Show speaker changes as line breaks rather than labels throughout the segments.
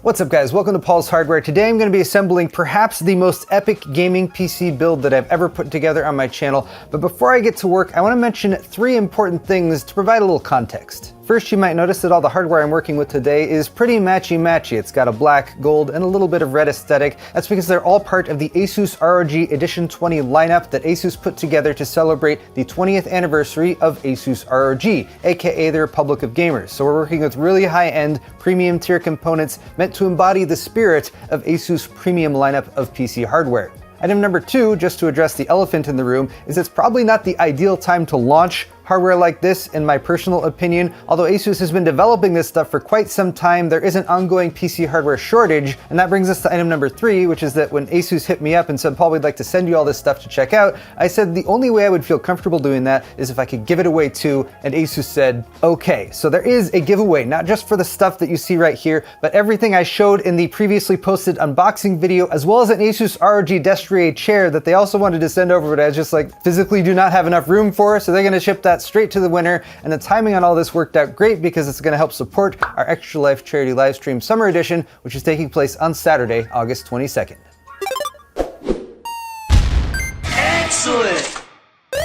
What's up guys, welcome to Paul's Hardware. Today I'm going to be assembling perhaps the most epic gaming PC build that I've ever put together on my channel. But before I get to work, I want to mention three important things to provide a little context. First, you might notice that all the hardware I'm working with today is pretty matchy-matchy. It's got a black, gold, and a little bit of red aesthetic. That's because they're all part of the ASUS ROG Edition 20 lineup that ASUS put together to celebrate the 20th anniversary of ASUS ROG, aka the Republic of Gamers. So we're working with really high-end, premium tier components meant to embody the spirit of ASUS premium lineup of PC hardware. Item number two, just to address the elephant in the room, is it's probably not the ideal time to launch hardware like this, in my personal opinion. Although ASUS has been developing this stuff for quite some time, there is an ongoing PC hardware shortage. And that brings us to item number three, which is that when ASUS hit me up and said, Paul, we'd like to send you all this stuff to check out, I said the only way I would feel comfortable doing that is if I could give it away too, and ASUS said, okay. So there is a giveaway, not just for the stuff that you see right here, but everything I showed in the previously posted unboxing video, as well as an ASUS ROG Destrier chair that they also wanted to send over, but I was just like, physically do not have enough room for, so they're gonna ship that straight to the winner. And the timing on all this worked out great because it's going to help support our Extra Life charity livestream summer edition, which is taking place on Saturday, August 22nd. Excellent!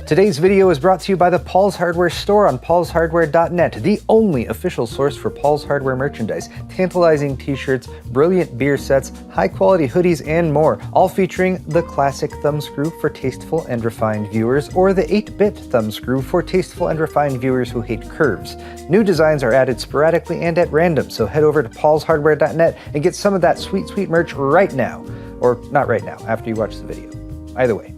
Today's video is brought to you by the Paul's Hardware store on paulshardware.net, the only official source for Paul's Hardware merchandise, tantalizing t-shirts, brilliant beer sets, high-quality hoodies, and more, all featuring the classic thumbscrew for tasteful and refined viewers, or the 8-bit thumbscrew for tasteful and refined viewers who hate curves. New designs are added sporadically and at random, so head over to paulshardware.net and get some of that sweet, sweet merch right now. Or not right now, after you watch the video. Either way.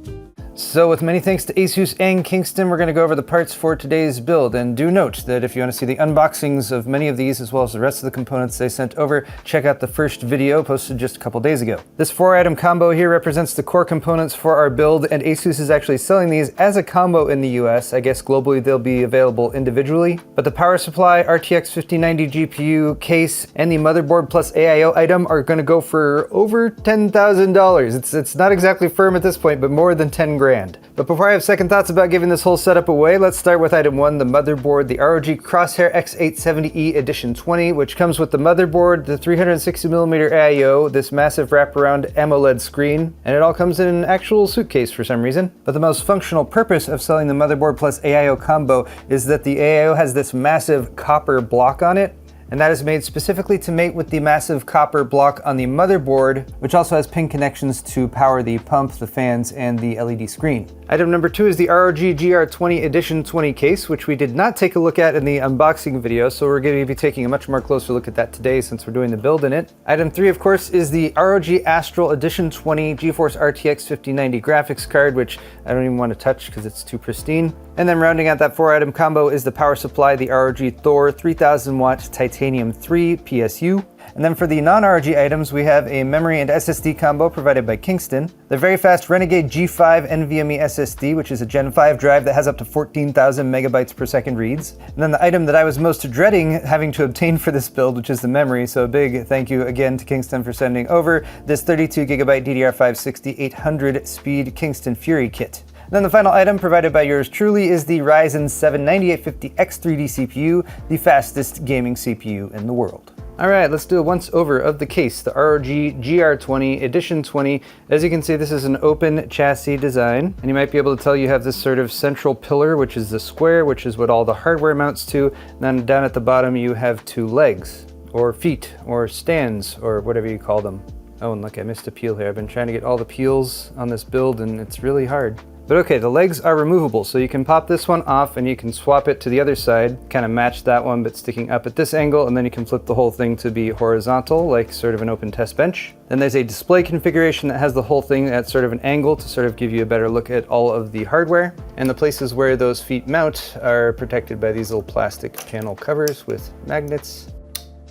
So with many thanks to ASUS and Kingston, we're going to go over the parts for today's build. And do note that if you want to see the unboxings of many of these, as well as the rest of the components they sent over, check out the first video posted just a couple days ago. This 4-item combo here represents the core components for our build, and ASUS is actually selling these as a combo in the US. I guess globally they'll be available individually. But the power supply, RTX 5090 GPU, case, and the motherboard plus AIO item are going to go for over $10,000. It's not exactly firm at this point, but more than 10 grand. But before I have second thoughts about giving this whole setup away, let's start with item one, the motherboard, the ROG CROSSHAIR X870E Edition 20, which comes with the motherboard, the 360mm AIO, this massive wraparound AMOLED screen, and it all comes in an actual suitcase for some reason. But the most functional purpose of selling the motherboard plus AIO combo is that the AIO has this massive copper block on it, and that is made specifically to mate with the massive copper block on the motherboard, which also has pin connections to power the pump, the fans, and the LED screen. Item number two is the ROG GR20 Edition 20 case, which we did not take a look at in the unboxing video, so we're going to be taking a much more closer look at that today since we're doing the build in it. Item three, of course, is the ROG Astral Edition 20 GeForce RTX 5090 graphics card, which I don't even want to touch because it's too pristine. And then rounding out that 4-item combo is the power supply, the ROG Thor 3000 watt Titanium 3 PSU. And then for the non-ROG items, we have a memory and SSD combo provided by Kingston, the very fast Renegade G5 NVMe SSD, which is a Gen 5 drive that has up to 14,000 megabytes per second reads. And then the item that I was most dreading having to obtain for this build, which is the memory, so a big thank you again to Kingston for sending over this 32GB DDR5 6800 speed Kingston Fury kit. Then the final item provided by yours truly is the Ryzen 7 9850X3D CPU, the fastest gaming CPU in the world. Alright, let's do a once over of the case, the ROG GR20 Edition 20. As you can see, this is an open chassis design, and you might be able to tell you have this sort of central pillar, which is the square, which is what all the hardware mounts to. And then down at the bottom you have two legs, or feet, or stands, or whatever you call them. Oh, and look, I missed a peel here. I've been trying to get all the peels on this build, and it's really hard. But okay, the legs are removable, so you can pop this one off and you can swap it to the other side, kind of match that one but sticking up at this angle, and then you can flip the whole thing to be horizontal, like sort of an open test bench. Then there's a display configuration that has the whole thing at sort of an angle to sort of give you a better look at all of the hardware. And the places where those feet mount are protected by these little plastic panel covers with magnets.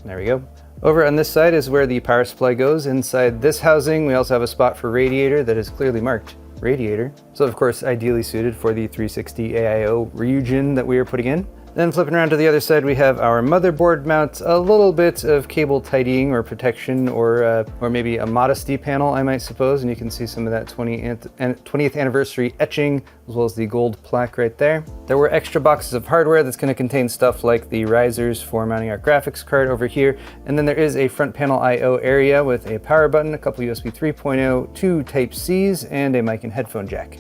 There we go. Over on this side is where the power supply goes. Inside this housing, we also have a spot for radiator that is clearly marked radiator. So of course, ideally suited for the 360 AIO RYUJIN that we are putting in. Then flipping around to the other side, we have our motherboard mount, a little bit of cable tidying or protection, or maybe a modesty panel, I might suppose. And you can see some of that 20th anniversary etching, as well as the gold plaque right there. There were extra boxes of hardware that's going to contain stuff like the risers for mounting our graphics card over here. And then there is a front panel I/O area with a power button, a couple USB 3.0, 2 Type-Cs, and a mic and headphone jack.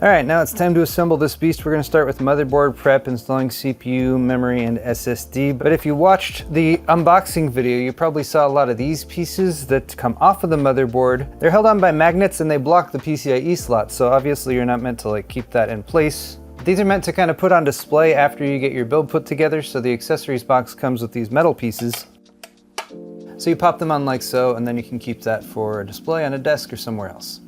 All right, now it's time to assemble this beast. We're going to start with motherboard prep, installing CPU, memory, and SSD. But if you watched the unboxing video, you probably saw a lot of these pieces that come off of the motherboard. They're held on by magnets and they block the PCIe slot, so obviously you're not meant to like keep that in place. These are meant to kind of put on display after you get your build put together, so the accessories box comes with these metal pieces. So you pop them on like so, and then you can keep that for a display on a desk or somewhere else.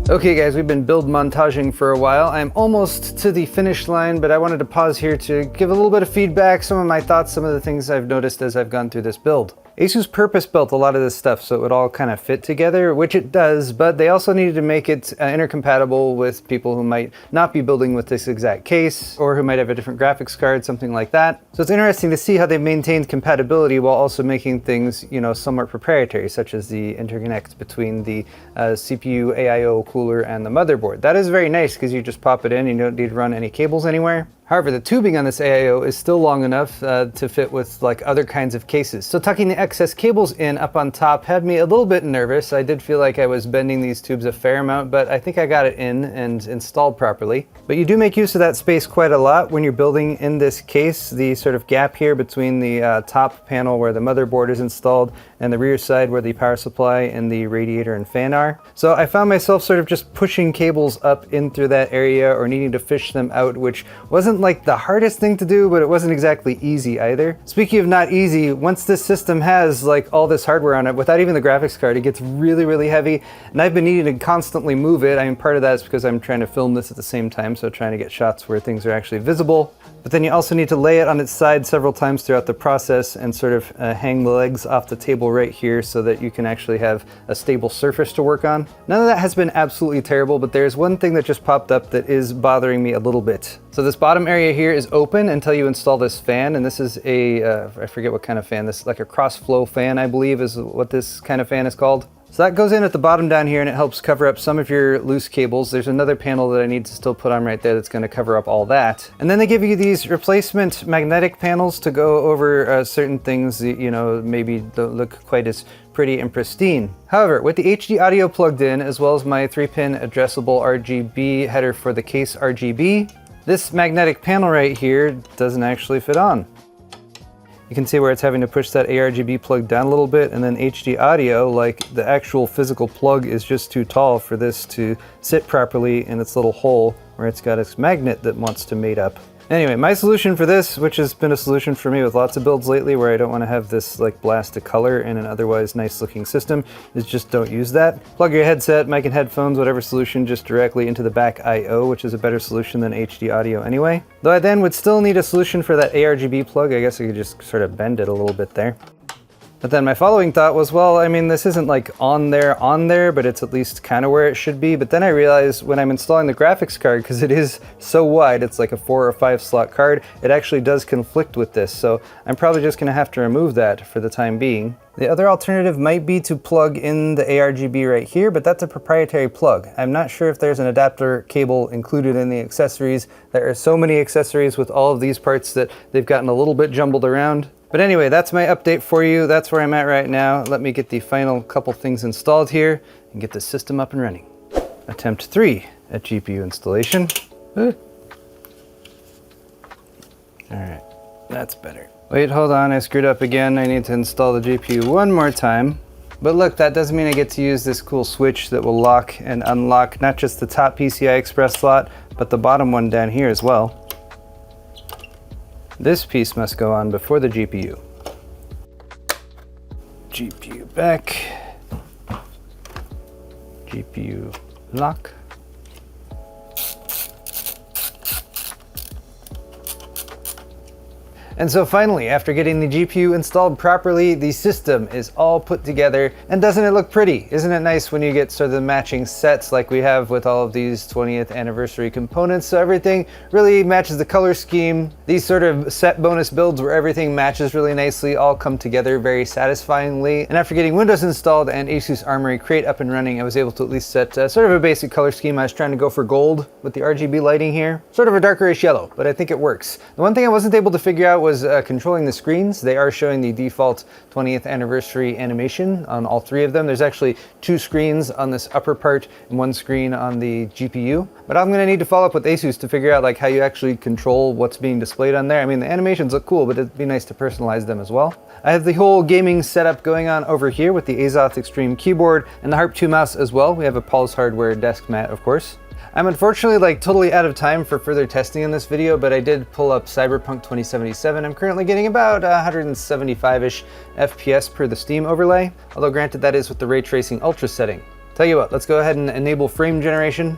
Okay guys, we've been build montaging for a while. I'm almost to the finish line, but I wanted to pause here to give a little bit of feedback, some of my thoughts, some of the things I've noticed as I've gone through this build. ASUS purpose-built a lot of this stuff so it would all kind of fit together, which it does, but they also needed to make it intercompatible with people who might not be building with this exact case, or who might have a different graphics card, something like that. So it's interesting to see how they maintained compatibility while also making things, you know, somewhat proprietary, such as the interconnect between the CPU AIO cooler and the motherboard. That is very nice because you just pop it in, you don't need to run any cables anywhere. However, the tubing on this AIO is still long enough to fit with like other kinds of cases. So tucking the excess cables in up on top had me a little bit nervous. I did feel like I was bending these tubes a fair amount, but I think I got it in and installed properly. But you do make use of that space quite a lot when you're building in this case. The sort of gap here between the top panel where the motherboard is installed and the rear side where the power supply and the radiator and fan are. So I found myself sort of just pushing cables up in through that area or needing to fish them out, which wasn't wasn't like the hardest thing to do, but it wasn't exactly easy either. Speaking of not easy, once this system has like all this hardware on it, without even the graphics card, it gets really, really heavy. And I've been needing to constantly move it. I mean, part of that is because I'm trying to film this at the same time, so trying to get shots where things are actually visible. But then you also need to lay it on its side several times throughout the process and sort of hang the legs off the table right here so that you can actually have a stable surface to work on. None of that has been absolutely terrible, but there's one thing that just popped up that is bothering me a little bit. So this bottom area here is open until you install this fan, and this is a, I forget what kind of fan, this is like a cross-flow fan, I believe is what this kind of fan is called. So that goes in at the bottom down here and it helps cover up some of your loose cables. There's another panel that I need to still put on right there that's going to cover up all that. And then they give you these replacement magnetic panels to go over certain things that, you know, maybe don't look quite as pretty and pristine. However, with the HD audio plugged in, as well as my 3-pin addressable RGB header for the case RGB, this magnetic panel right here doesn't actually fit on. You can see where it's having to push that ARGB plug down a little bit, and then HD audio, like the actual physical plug is just too tall for this to sit properly in its little hole where it's got its magnet that wants to mate up. Anyway, my solution for this, which has been a solution for me with lots of builds lately where I don't want to have this like blast of color in an otherwise nice looking system, is just don't use that. Plug your headset, mic and headphones, whatever solution, just directly into the back I/O, which is a better solution than HD audio anyway. Though I then would still need a solution for that ARGB plug. I guess I could just sort of bend it a little bit there. But then my following thought was, well, I mean, this isn't like on there, but it's at least kind of where it should be. But then I realized when I'm installing the graphics card, because it is so wide, it's like a 4 or 5 slot card, it actually does conflict with this. So I'm probably just gonna have to remove that for the time being. The other alternative might be to plug in the ARGB right here, but that's a proprietary plug. I'm not sure if there's an adapter cable included in the accessories. There are so many accessories with all of these parts that they've gotten a little bit jumbled around. But anyway, that's my update for you. That's where I'm at right now. Let me get the final couple things installed here and get the system up and running. Attempt 3 at GPU installation. All right, that's better. Wait, hold on, I screwed up again. I need to install the GPU one more time. But look, that doesn't mean I get to use this cool switch that will lock and unlock not just the top PCI Express slot, but the bottom one down here as well. This piece must go on before the GPU. GPU back. GPU lock. And so finally, after getting the GPU installed properly, the system is all put together. And doesn't it look pretty? Isn't it nice when you get sort of the matching sets like we have with all of these 20th anniversary components? So everything really matches the color scheme. These sort of set bonus builds where everything matches really nicely all come together very satisfyingly. And after getting Windows installed and ASUS Armory Crate up and running, I was able to at least set sort of a basic color scheme. I was trying to go for gold with the RGB lighting here. Sort of a darkerish yellow, but I think it works. The one thing I wasn't able to figure out was controlling the screens. They are showing the default 20th anniversary animation on all 3 of them. There's actually 2 screens on this upper part and 1 screen on the GPU. But I'm gonna need to follow up with ASUS to figure out like how you actually control what's being displayed on there. I mean, the animations look cool, but it'd be nice to personalize them as well. I have the whole gaming setup going on over here with the Azoth Extreme keyboard and the Harpe 2 mouse as well. We have a Pulse Hardware desk mat, of course. I'm unfortunately like totally out of time for further testing in this video, but I did pull up Cyberpunk 2077. I'm currently getting about 175-ish FPS per the Steam overlay, although granted that is with the Ray Tracing Ultra setting. Tell you what, let's go ahead and enable frame generation.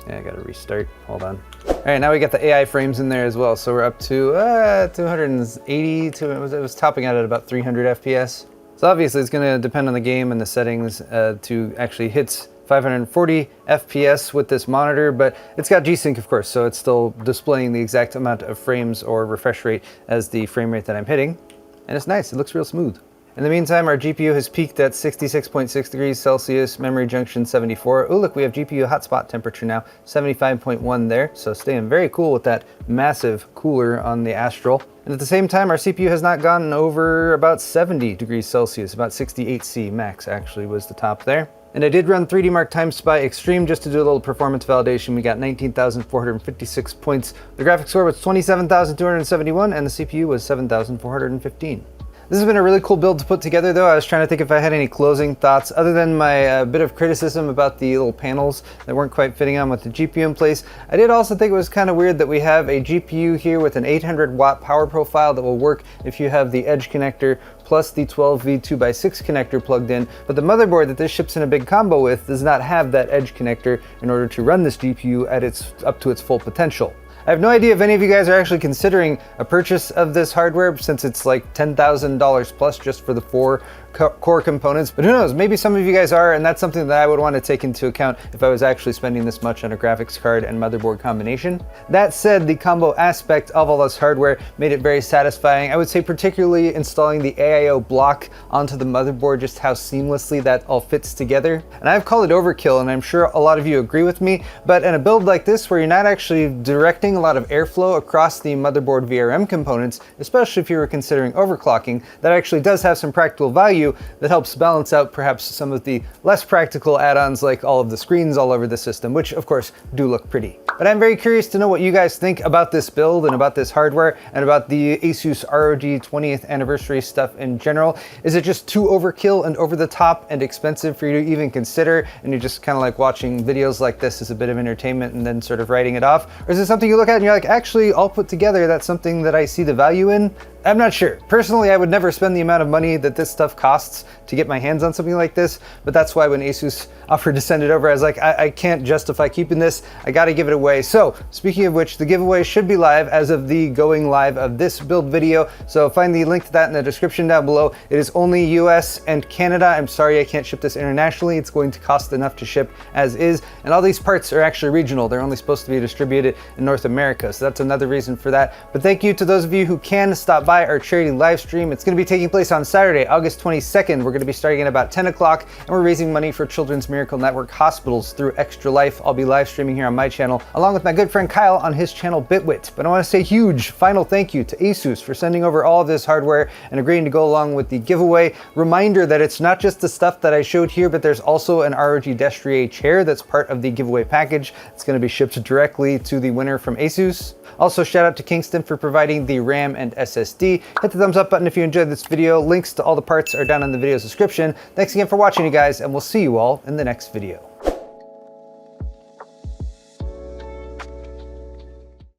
Yeah, I gotta restart, hold on. All right, now we got the AI frames in there as well, so we're up to 280, it was topping out at about 300 FPS. So obviously it's gonna depend on the game and the settings to actually hit 540 FPS with this monitor, but it's got G-Sync of course, so it's still displaying the exact amount of frames or refresh rate as the frame rate that I'm hitting. And it's nice, it looks real smooth. In the meantime, our GPU has peaked at 66.6 degrees Celsius, memory junction 74. Oh look, we have GPU hotspot temperature now, 75.1 there, so staying very cool with that massive cooler on the Astral. And at the same time, our CPU has not gone over about 70 degrees Celsius, about 68C max actually was the top there. And I did run 3D Mark Time Spy Extreme just to do a little performance validation. We got 19,456 points. The graphics score was 27,271 and the CPU was 7,415. This has been a really cool build to put together though. I was trying to think if I had any closing thoughts other than my bit of criticism about the little panels that weren't quite fitting on with the GPU in place. I did also think it was kind of weird that we have a GPU here with an 800-watt power profile that will work if you have the edge connector plus the 12V 2x6 connector plugged in, but the motherboard that this ships in a big combo with does not have that edge connector in order to run this GPU at up to its full potential. I have no idea if any of you guys are actually considering a purchase of this hardware since it's like $10,000 plus just for the 4 core components, but who knows, maybe some of you guys are, and that's something that I would want to take into account if I was actually spending this much on a graphics card and motherboard combination. That said, the combo aspect of all this hardware made it very satisfying. I would say particularly installing the AIO block onto the motherboard, just how seamlessly that all fits together. And I've called it overkill, and I'm sure a lot of you agree with me, but in a build like this where you're not actually directing a lot of airflow across the motherboard VRM components, especially if you were considering overclocking, that actually does have some practical value that helps balance out perhaps some of the less practical add-ons like all of the screens all over the system, which of course do look pretty. But I'm very curious to know what you guys think about this build and about this hardware and about the ASUS ROG 20th anniversary stuff in general. Is it just too overkill and over the top and expensive for you to even consider, and you're just kind of like watching videos like this as a bit of entertainment and then sort of writing it off? Or is it something you look at and you're like, actually, all put together, that's something that I see the value in? I'm not sure. Personally, I would never spend the amount of money that this stuff costs to get my hands on something like this, but that's why when ASUS offered to send it over, I was like, I can't justify keeping this. I gotta give it away. So speaking of which, the giveaway should be live as of the going live of this build video. So find the link to that in the description down below. It is only US and Canada. I'm sorry I can't ship this internationally. It's going to cost enough to ship as is. And all these parts are actually regional. They're only supposed to be distributed in North America. So that's another reason for that. But thank you to those of you who can stop by our charity live stream. It's going to be taking place on Saturday, August 22nd. We're going to be starting at about 10 o'clock, and we're raising money for Children's Miracle Network hospitals through Extra Life. I'll be live streaming here on my channel, along with my good friend Kyle on his channel Bitwit. But I want to say huge final thank you to ASUS for sending over all of this hardware and agreeing to go along with the giveaway. Reminder that it's not just the stuff that I showed here, but there's also an ROG Destrier chair that's part of the giveaway package. It's going to be shipped directly to the winner from ASUS. Also, shout out to Kingston for providing the RAM and SSD. Hit the thumbs up button if you enjoyed this video. Links to all the parts are down in the video's description. Thanks again for watching, you guys, and we'll see you all in the next video.